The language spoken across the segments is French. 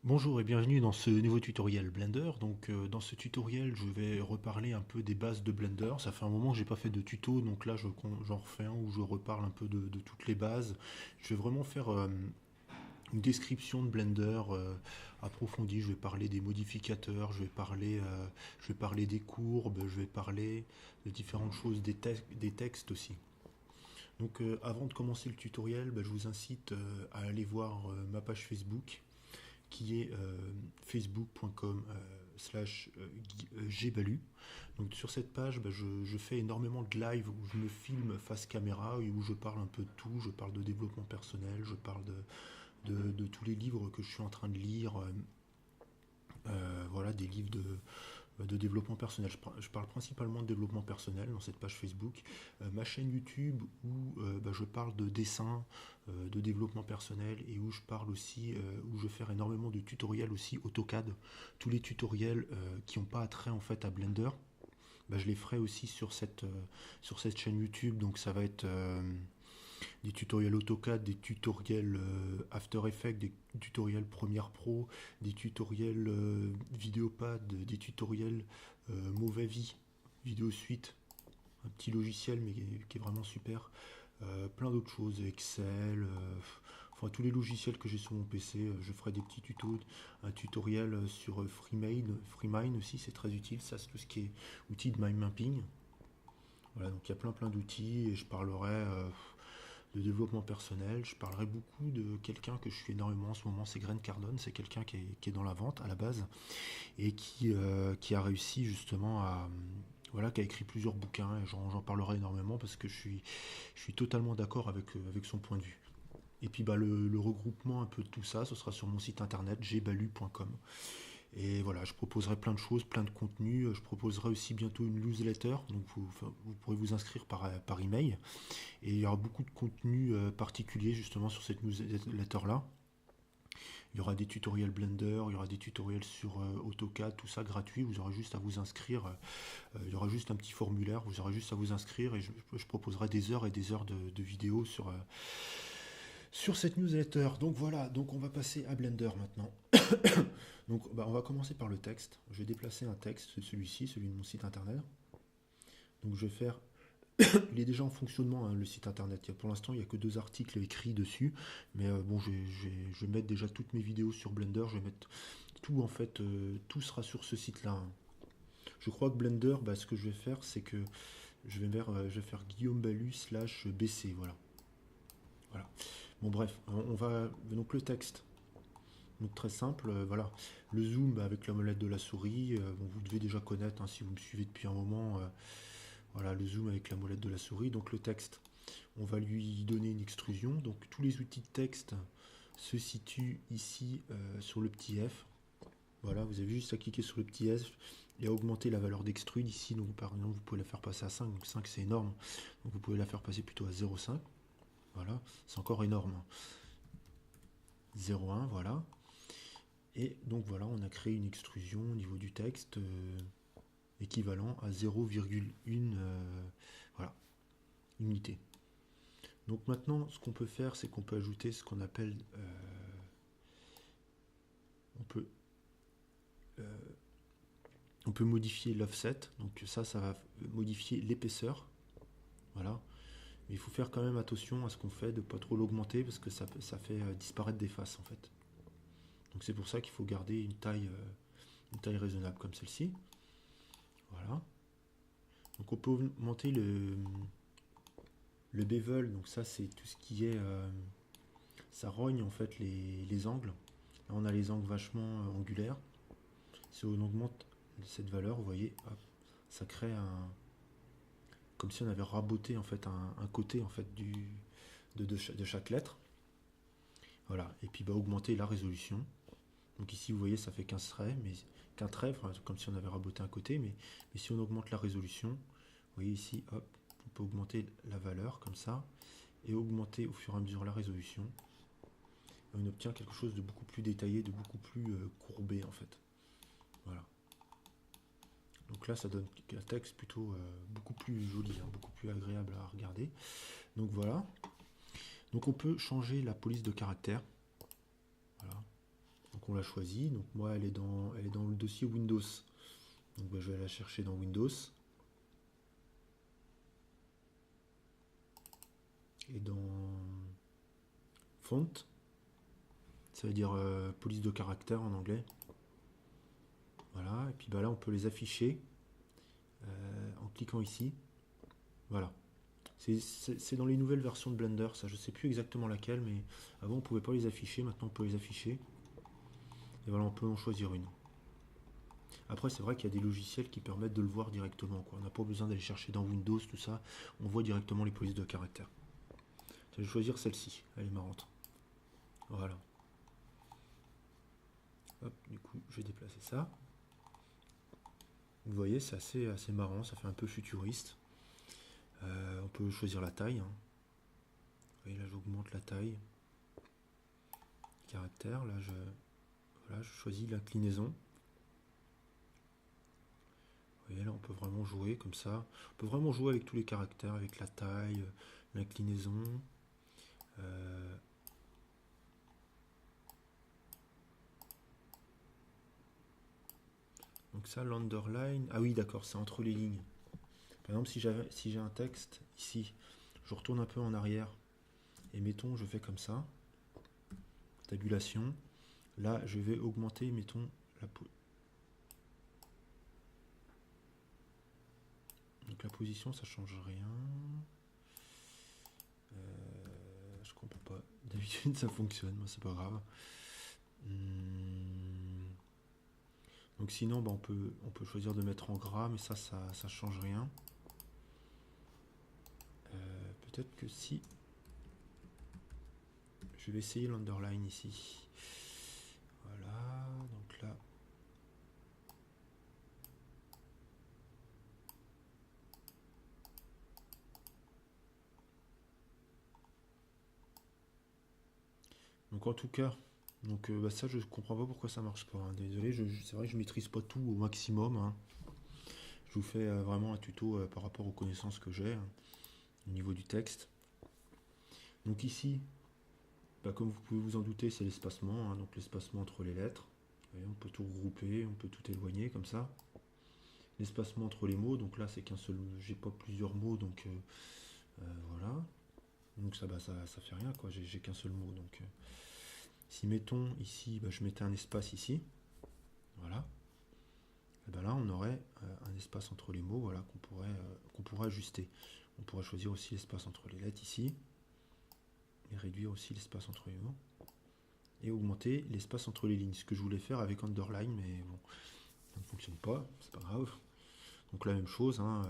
Bonjour et bienvenue dans ce nouveau tutoriel Blender. Dans ce tutoriel, je vais reparler un peu des bases de Blender. Ça fait un moment que j'ai pas fait de tuto, donc là j'en refais un où je reparle un peu de toutes les bases. Je vais vraiment faire une description de Blender approfondie. Je vais parler des modificateurs, je vais parler des courbes, je vais parler de différentes choses, des textes aussi. Avant de commencer le tutoriel, je vous incite à aller voir ma page Facebook qui est facebook.com slash gbalu. Donc sur cette page, je fais énormément de live où je me filme face caméra et où je parle un peu de tout. Je parle de développement personnel, je parle de tous les livres que je suis en train de lire. Voilà, des livres de développement personnel. Je parle principalement de développement personnel dans cette page Facebook. Ma chaîne YouTube où je parle de dessin, de développement personnel et où je parle aussi, où je fais énormément de tutoriels aussi AutoCAD. Tous les tutoriels qui n'ont pas attrait en fait à Blender, je les ferai aussi sur cette chaîne YouTube. Donc ça va être des tutoriels AutoCAD, des tutoriels After Effects, des tutoriels Premiere Pro, des tutoriels Vidéopad, des tutoriels Movavi, Vidéo Suite, un petit logiciel mais qui est vraiment super. Plein d'autres choses, Excel, enfin tous les logiciels que j'ai sur mon PC, je ferai des petits tutos, un tutoriel sur FreeMine aussi, c'est très utile, ça c'est tout ce qui est outils de mind mapping. Voilà, donc il y a plein d'outils et je parlerai de développement personnel. Je parlerai beaucoup de quelqu'un que je suis énormément en ce moment, c'est Grant Cardone. C'est quelqu'un qui est dans la vente à la base et qui a réussi justement à... Voilà, qui a écrit plusieurs bouquins et j'en parlerai énormément parce que je suis totalement d'accord avec son point de vue. Et puis le regroupement un peu de tout ça, ce sera sur mon site internet gbalu.com. Et voilà, je proposerai plein de choses, plein de contenus. Je proposerai aussi bientôt une newsletter, donc vous pourrez vous inscrire par email. Et il y aura beaucoup de contenu particulier justement sur cette newsletter-là. Il y aura des tutoriels Blender, il y aura des tutoriels sur AutoCAD, tout ça gratuit. Vous aurez juste à vous inscrire. Il y aura juste un petit formulaire, vous aurez juste à vous inscrire et je proposerai des heures et des heures de vidéos sur cette newsletter. Donc voilà, donc on va passer à Blender maintenant. On va commencer par le texte. Je vais déplacer un texte, celui-ci, celui de mon site internet. Donc je vais faire il est déjà en fonctionnement, hein, le site internet. Pour l'instant, il n'y a que deux articles écrits dessus. Mais bon, je vais mettre déjà toutes mes vidéos sur Blender. Je vais mettre tout, en fait, tout sera sur ce site-là, hein. Je crois que Blender, ce que je vais faire, c'est que je vais faire Guillaume Balu slash BC. Voilà. Voilà. Bon, bref, on va. Donc, le texte. Donc, très simple. Voilà. Le zoom avec la molette de la souris. Bon, vous devez déjà connaître, hein, si vous me suivez depuis un moment. Voilà, le zoom avec la molette de la souris. Donc, le texte. On va lui donner une extrusion. Donc tous les outils de texte se situent ici sur le petit F. Voilà, vous avez juste à cliquer sur le petit F et à augmenter la valeur d'extrude ici. Donc par exemple, vous pouvez la faire passer à 5. Donc 5 c'est énorme. Donc vous pouvez la faire passer plutôt à 0,5. Voilà, c'est encore énorme. 0,1, voilà. Et donc voilà, on a créé une extrusion au niveau du texte équivalent à 0,1 voilà, unité. Donc maintenant, ce qu'on peut faire, c'est qu'on peut ajouter ce qu'on appelle, on peut, euh, on peut modifier l'offset. Donc ça va modifier l'épaisseur. Voilà. Mais il faut faire quand même attention à ce qu'on fait, de ne pas trop l'augmenter parce que ça fait disparaître des faces en fait. Donc c'est pour ça qu'il faut garder une taille raisonnable comme celle-ci. Voilà. Donc on peut augmenter le bevel. Donc ça c'est tout ce qui est, ça rogne en fait les angles. Là on a les angles vachement angulaires. Si on augmente cette valeur, vous voyez, hop, ça crée comme si on avait raboté en fait un côté en fait de chaque lettre. Voilà. Et puis augmenter la résolution. Donc ici vous voyez ça fait 15 traits, mais qu'un trait, enfin, comme si on avait raboté un côté, mais si on augmente la résolution, vous voyez ici, hop, on peut augmenter la valeur comme ça, et augmenter au fur et à mesure la résolution. Et on obtient quelque chose de beaucoup plus détaillé, de beaucoup plus courbé en fait. Voilà. Donc là, ça donne un texte plutôt beaucoup plus joli, hein, beaucoup plus agréable à regarder. Donc voilà. Donc on peut changer la police de caractère. Voilà. Donc on l'a choisie. Donc moi, elle est dans le dossier Windows. Donc bah, je vais la chercher dans Windows. Et dans Font, ça veut dire police de caractère en anglais. Voilà, et puis bah, là on peut les afficher en cliquant ici. Voilà. C'est dans les nouvelles versions de Blender, ça je sais plus exactement laquelle, mais avant on pouvait pas les afficher, maintenant on peut les afficher. Et voilà, on peut en choisir une. Après c'est vrai qu'il y a des logiciels qui permettent de le voir directement, quoi. On n'a pas besoin d'aller chercher dans Windows, tout ça, on voit directement les polices de caractère. Je vais choisir celle-ci, elle est marrante. Voilà. Hop, du coup je vais déplacer ça. Vous voyez, c'est assez marrant, ça fait un peu futuriste. On peut choisir la taille. Hein. Vous voyez, là j'augmente la taille. Caractère, là voilà, je choisis l'inclinaison. Vous voyez, là on peut vraiment jouer comme ça. On peut vraiment jouer avec tous les caractères, avec la taille, l'inclinaison. Donc ça, l'underline. Ah oui, d'accord, c'est entre les lignes. Par exemple, si j'ai un texte ici, je retourne un peu en arrière. Et mettons, je fais comme ça. Tabulation. Là, je vais augmenter, mettons, donc la position, ça change rien. Je comprends pas. D'habitude, ça fonctionne, moi, c'est pas grave. Donc sinon, bah, on peut choisir de mettre en gras, mais ça change rien. Peut-être que si... Je vais essayer l'underline ici. Voilà, donc là... Donc en tout cas, bah, ça je comprends pas pourquoi ça marche pas. Hein. Désolé, c'est vrai que je maîtrise pas tout au maximum. Hein. Je vous fais vraiment un tuto par rapport aux connaissances que j'ai hein, au niveau du texte. Donc ici, bah, comme vous pouvez vous en douter, c'est l'espacement, hein, donc l'espacement entre les lettres. Vous voyez, on peut tout regrouper, on peut tout éloigner comme ça. L'espacement entre les mots, donc là c'est qu'un seul, j'ai pas plusieurs mots, donc voilà. Donc ça, bah, ça fait rien, quoi. J'ai qu'un seul mot, donc. Si mettons ici, bah, je mettais un espace ici, voilà. Et ben là, on aurait un espace entre les mots, voilà, qu'on pourrait ajuster. On pourrait choisir aussi l'espace entre les lettres ici, et réduire aussi l'espace entre les mots, et augmenter l'espace entre les lignes. Ce que je voulais faire avec underline, mais bon, ça ne fonctionne pas, c'est pas grave. Donc la même chose, hein,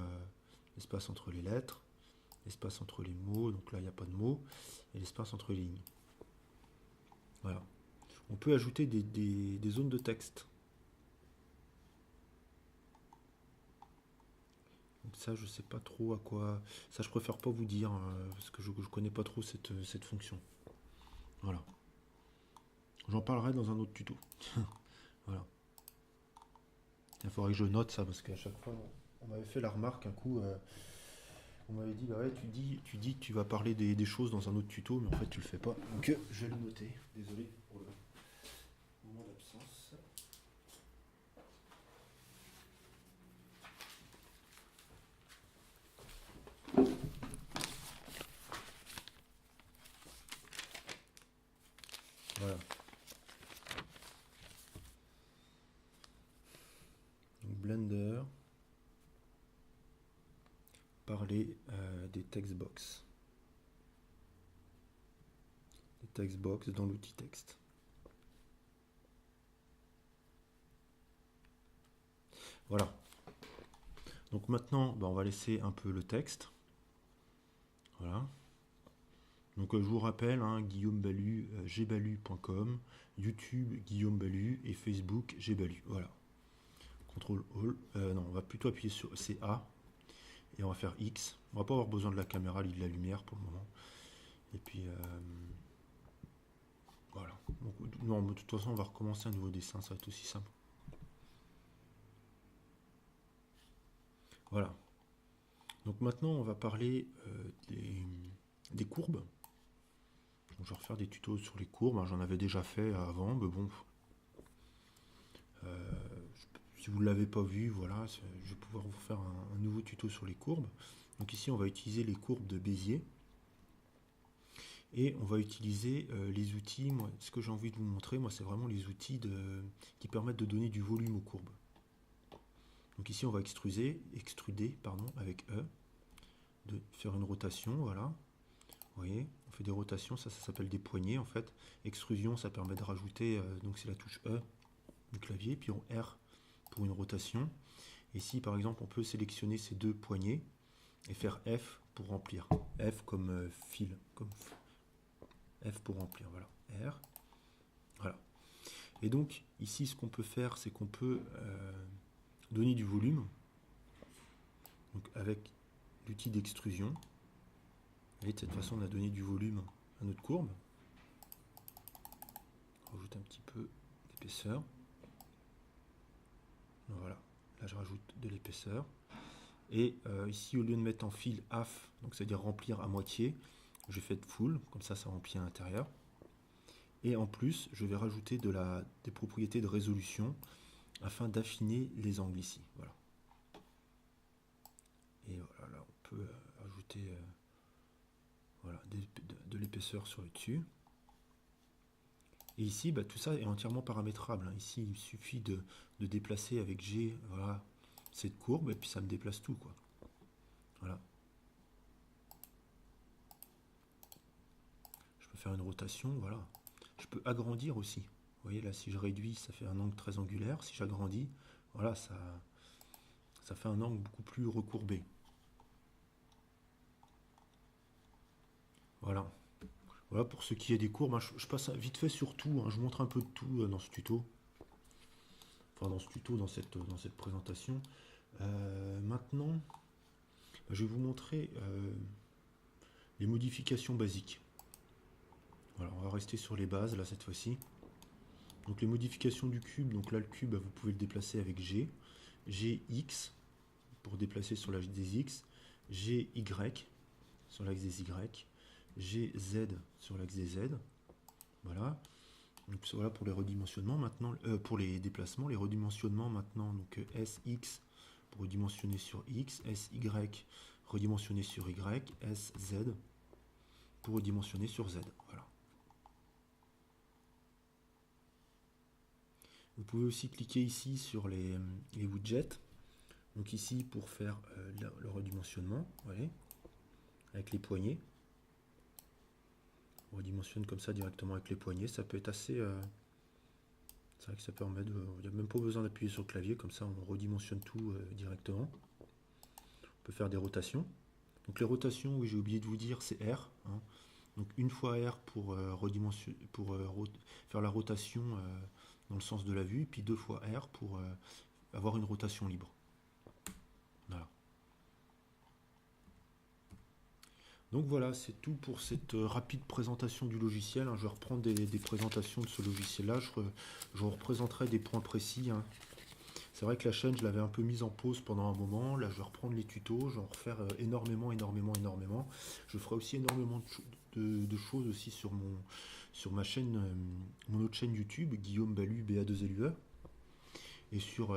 l'espace entre les lettres, l'espace entre les mots, donc là il n'y a pas de mots, et l'espace entre les lignes. Voilà. On peut ajouter des zones de texte. Donc ça, je sais pas trop à quoi... Ça, je préfère pas vous dire, parce que je connais pas trop cette fonction. Voilà. J'en parlerai dans un autre tuto. Voilà. Il faudrait que je note ça, parce qu'à chaque fois, on m'avait fait la remarque un coup... on m'avait dit, bah ouais, tu dis que tu vas parler des choses dans un autre tuto, mais en fait, tu le fais pas. Donc, je vais le noter. Désolé pour le moment d'absence. Voilà. Donc, Blender. Parler des textbox. Les textbox dans l'outil texte. Voilà. Donc maintenant, bah, on va laisser un peu le texte. Voilà. Donc je vous rappelle, hein, Guillaume Balu, gbalu.com, YouTube Guillaume Balu et Facebook gbalu. Voilà. CTRL ALL. Non, on va plutôt appuyer sur CA et on va faire X. On va pas avoir besoin de la caméra ni de la lumière pour le moment. Et puis voilà. Donc, non, de toute façon, on va recommencer un nouveau dessin. Ça va être aussi simple. Voilà. Donc maintenant, on va parler des courbes. Donc, je vais refaire des tutos sur les courbes. J'en avais déjà fait avant, mais bon, Si vous ne l'avez pas vu, voilà, je vais pouvoir vous faire un nouveau tuto sur les courbes. Donc ici, on va utiliser les courbes de Bézier. Et on va utiliser les outils. Moi, ce que j'ai envie de vous montrer, moi, c'est vraiment les outils qui permettent de donner du volume aux courbes. Donc ici, on va extruder avec E, de faire une rotation, voilà. Vous voyez, on fait des rotations, ça s'appelle des poignées en fait. Extrusion, ça permet de rajouter, donc c'est la touche E du clavier, puis on R pour une rotation. Ici, par exemple, on peut sélectionner ces deux poignées et faire F pour remplir. F comme fil, comme F pour remplir, voilà. R, voilà. Et donc, ici, ce qu'on peut faire, c'est qu'on peut donner du volume, donc avec l'outil d'extrusion. Et de cette façon, on a donné du volume à notre courbe. On rajoute un petit peu d'épaisseur. Voilà, là je rajoute de l'épaisseur. Et ici, au lieu de mettre en fil half, donc c'est-à-dire remplir à moitié, je fais de full, comme ça remplit à l'intérieur. Et en plus, je vais rajouter des propriétés de résolution afin d'affiner les angles ici. Voilà. Et voilà, là on peut ajouter voilà, de l'épaisseur sur le dessus. Et ici, tout ça est entièrement paramétrable. Hein. Ici, il suffit de déplacer avec G, voilà, cette courbe, et puis ça me déplace tout, quoi. Voilà. Je peux faire une rotation, voilà. Je peux agrandir aussi. Vous voyez, là, si je réduis, ça fait un angle très angulaire. Si j'agrandis, voilà, ça fait un angle beaucoup plus recourbé. Voilà. Voilà pour ce qui est des courbes. Je passe vite fait sur tout. Hein. Je montre un peu de tout dans ce tuto. Enfin, dans ce tuto, dans cette présentation. Maintenant, je vais vous montrer les modifications basiques. Voilà, on va rester sur les bases, là, cette fois-ci. Donc, les modifications du cube. Donc là, le cube, vous pouvez le déplacer avec G. GX, pour déplacer sur l'axe des X. GY, sur l'axe des Y. GZ, sur l'axe des Z. Voilà. Donc voilà pour les redimensionnements maintenant, pour les déplacements, les redimensionnements maintenant, donc SX pour redimensionner sur X, SY redimensionner sur Y, SZ pour redimensionner sur Z. Voilà. Vous pouvez aussi cliquer ici sur les widgets. Donc ici pour faire le redimensionnement, vous voyez, avec les poignées. On redimensionne comme ça directement avec les poignets. Ça peut être assez... c'est vrai que ça permet de... Il n'y a même pas besoin d'appuyer sur le clavier. Comme ça, on redimensionne tout directement. On peut faire des rotations. Donc les rotations, oui, j'ai oublié de vous dire, c'est R. Hein. Donc une fois R pour, faire la rotation dans le sens de la vue. Et puis deux fois R pour avoir une rotation libre. Voilà. Donc voilà, c'est tout pour cette rapide présentation du logiciel. Hein. Je vais reprendre des présentations de ce logiciel-là. Je représenterai des points précis. Hein. C'est vrai que la chaîne, je l'avais un peu mise en pause pendant un moment. Là, je vais reprendre les tutos. Je vais en refaire énormément. Je ferai aussi énormément de choses aussi sur ma chaîne, mon autre chaîne YouTube, Guillaume Balu, BA2LUE. Et sur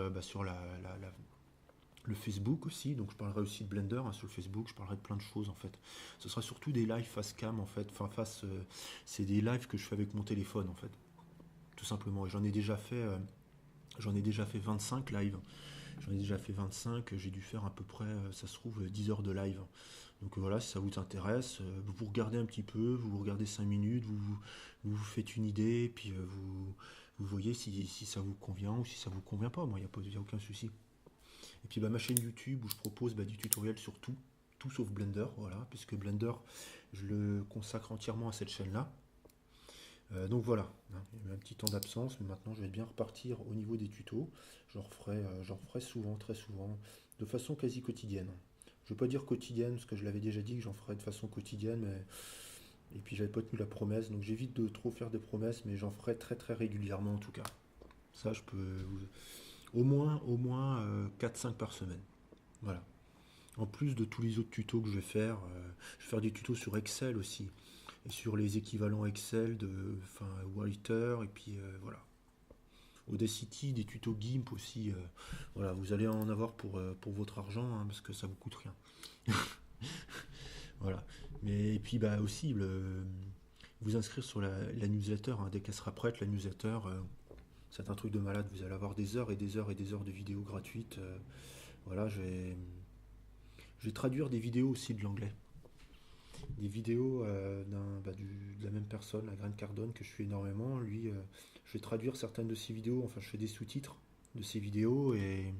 le Facebook aussi, donc je parlerai aussi de Blender hein, sur le Facebook, je parlerai de plein de choses en fait. Ce sera surtout des lives face cam en fait, c'est des lives que je fais avec mon téléphone en fait, tout simplement. Et j'en ai déjà fait 25 lives. J'en ai déjà fait 25, j'ai dû faire à peu près, ça se trouve, 10 heures de live. Donc voilà, si ça vous intéresse, vous regardez un petit peu, vous regardez 5 minutes, vous faites une idée, puis vous voyez si ça vous convient ou si ça vous convient pas. Moi, il n'y a aucun souci. Et puis ma chaîne YouTube où je propose du tutoriel sur tout sauf Blender, voilà, puisque Blender, je le consacre entièrement à cette chaîne-là. Donc voilà, hein, il y a eu un petit temps d'absence, mais maintenant je vais bien repartir au niveau des tutos. J'en referai souvent, très souvent, de façon quasi quotidienne. Je ne veux pas dire quotidienne, parce que je l'avais déjà dit que j'en ferais de façon quotidienne, et puis j'avais pas tenu la promesse, donc j'évite de trop faire des promesses, mais j'en ferai très très régulièrement en tout cas. Ça, je peux au moins 4-5 par semaine. Voilà. En plus de tous les autres tutos que je vais faire des tutos sur Excel aussi, et sur les équivalents Excel de Writer, et puis voilà. Audacity, des tutos GIMP aussi. Voilà, vous allez en avoir pour votre argent, hein, parce que ça vous coûte rien. Voilà. Mais et puis bah aussi vous inscrire sur la newsletter, hein, dès qu'elle sera prête, la newsletter, c'est un truc de malade. Vous allez avoir des heures et des heures et des heures de vidéos gratuites. Voilà, je vais traduire des vidéos aussi de l'anglais. Des vidéos de la même personne, la Grant Cardone, que je suis énormément. Lui, je vais traduire certaines de ses vidéos, enfin je fais des sous-titres de ses vidéos et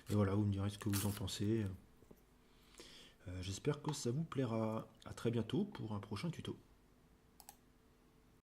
voilà, vous me direz ce que vous en pensez. J'espère que ça vous plaira. À très bientôt pour un prochain tuto.